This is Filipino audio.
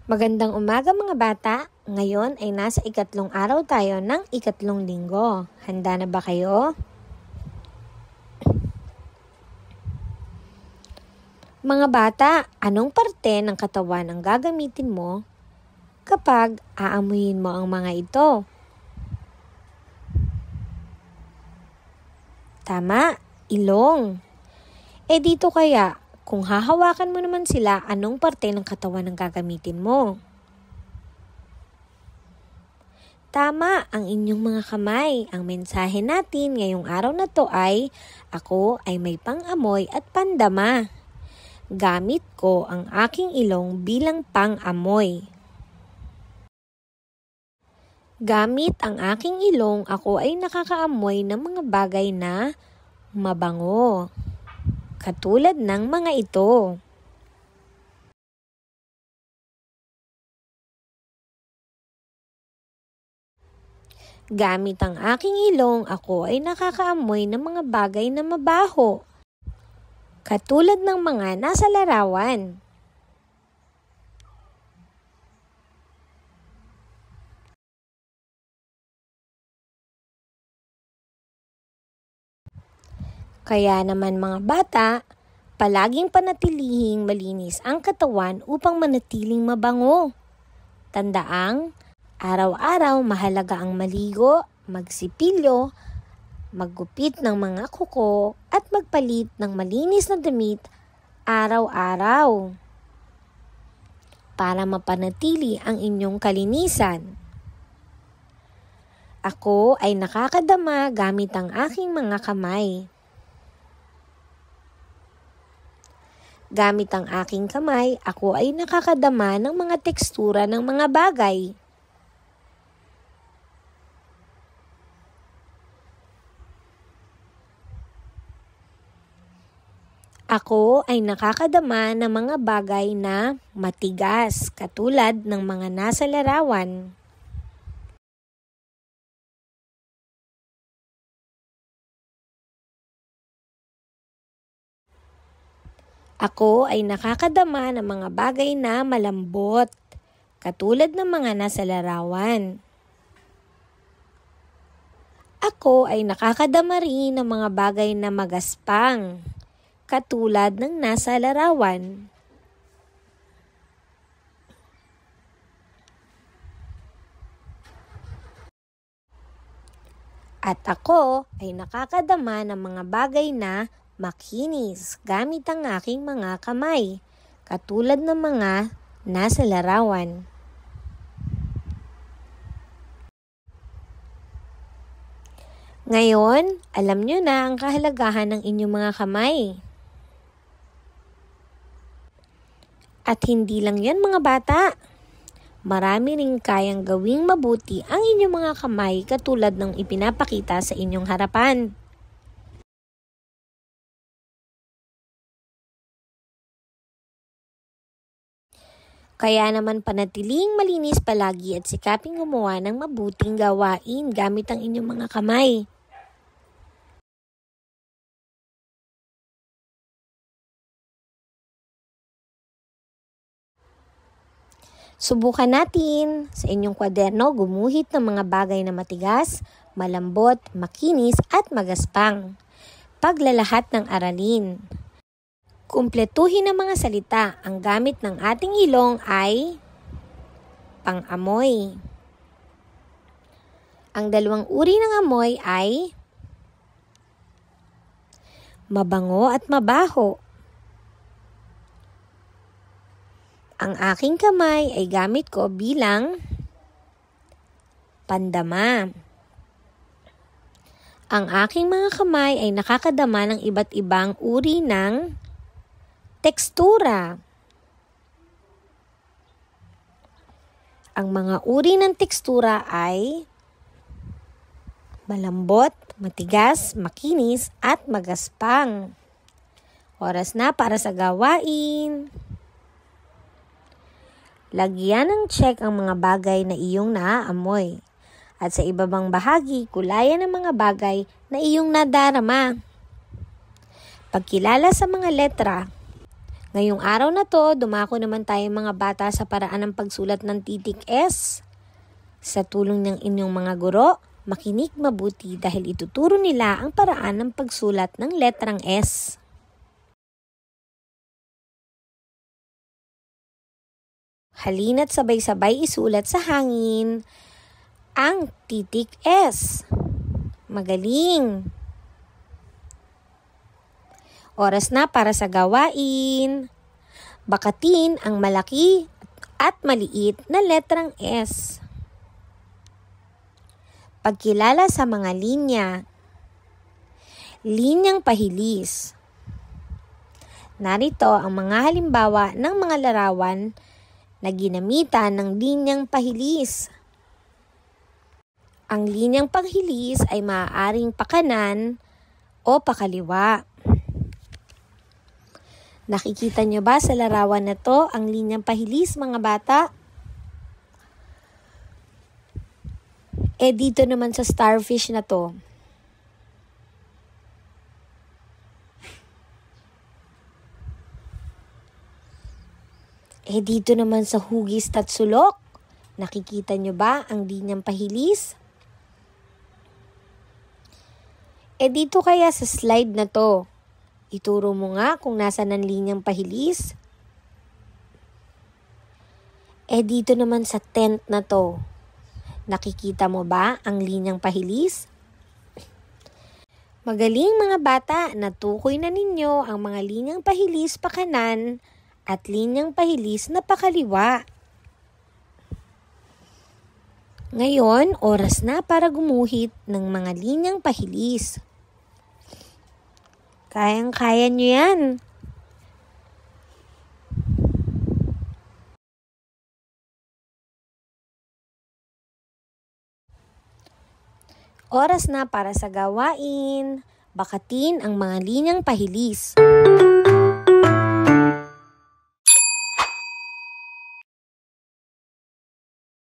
Magandang umaga mga bata. Ngayon ay nasa ikatlong araw tayo ng ikatlong linggo. Handa na ba kayo? Mga bata, anong parte ng katawan ang gagamitin mo kapag aamuyin mo ang mga ito? Tama, ilong. Dito kaya, kung hahawakan mo naman sila, anong parte ng katawan ang gagamitin mo? Tama, ang inyong mga kamay. Ang mensahe natin ngayong araw na to ay, ako ay may pang-amoy at pandama. Gamit ko ang aking ilong bilang pang-amoy. Gamit ang aking ilong, ako ay nakakaamoy ng mga bagay na mabango. Katulad ng mga ito. Gamit ang aking ilong, ako ay nakakaamoy ng mga bagay na mabaho. Katulad ng mga nasa larawan. Kaya naman mga bata, palaging panatilihing malinis ang katawan upang manatiling mabango. Tandaang, araw-araw mahalaga ang maligo, magsipilyo, maggupit ng mga kuko at magpalit ng malinis na damit araw-araw para mapanatili ang inyong kalinisan. Ako ay nakakadama gamit ang aking mga kamay. Gamit ang aking kamay, ako ay nakakadama ng mga tekstura ng mga bagay. Ako ay nakakadama ng mga bagay na matigas, katulad ng mga nasa larawan. Ako ay nakakadama ng mga bagay na malambot, katulad ng mga nasa larawan. Ako ay nakakadama rin ng mga bagay na magaspang, katulad ng nasa larawan. At ako ay nakakadama ng mga bagay na makinis gamit ang aking mga kamay, katulad ng mga nasa larawan. Ngayon, alam nyo na ang kahalagahan ng inyong mga kamay. At hindi lang yan mga bata. Marami ring kayang gawing mabuti ang inyong mga kamay katulad ng ipinapakita sa inyong harapan. Kaya naman panatiling malinis palagi at sikaping gumawa ng mabuting gawain gamit ang inyong mga kamay. Subukan natin sa inyong kwaderno gumuhit ng mga bagay na matigas, malambot, makinis at magaspang. Paglalahat ng aralin. Kumpletuhin ang mga salita. Ang gamit ng ating ilong ay pang-amoy. Ang dalawang uri ng amoy ay mabango at mabaho. Ang aking kamay ay gamit ko bilang pandama. Ang aking mga kamay ay nakakadama ng iba't ibang uri ng tekstura. Ang mga uri ng tekstura ay malambot, matigas, makinis, at magaspang. Oras na para sa gawain. Lagyan ng check ang mga bagay na iyong naaamoy. At sa ibabang bahagi, kulayan ang mga bagay na iyong nadarama. Pagkilala sa mga letra. Ngayong araw na to, dumako naman tayo mga bata sa paraan ng pagsulat ng titik S. Sa tulong ng inyong mga guro, makinig mabuti dahil ituturo nila ang paraan ng pagsulat ng letrang S. Halina't sabay-sabay isulat sa hangin ang titik S. Magaling! Oras na para sa gawain. Bakatin ang malaki at maliit na letrang S. Pagkilala sa mga linya. Linyang pahilis. Narito ang mga halimbawa ng mga larawan na ginamitan ng linyang pahilis. Ang linyang paghilis ay maaaring pakanan o pakaliwa. Nakikita nyo ba sa larawan na to ang linyang pahilis mga bata? Dito naman sa starfish na to. Dito naman sa hugis at sulok. Nakikita nyo ba ang linyang pahilis? Dito kaya sa slide na to. Ituro mo nga kung nasaan ang linyang pahilis. Dito naman sa tent na to. Nakikita mo ba ang linyang pahilis? Magaling mga bata, natukoy na ninyo ang mga linyang pahilis pa kanan at linyang pahilis na pakaliwa. Ngayon, oras na para gumuhit ng mga linyang pahilis. Kayang-kaya nyo yan. Oras na para sa gawain. Bakatin ang mga linyang pahilis.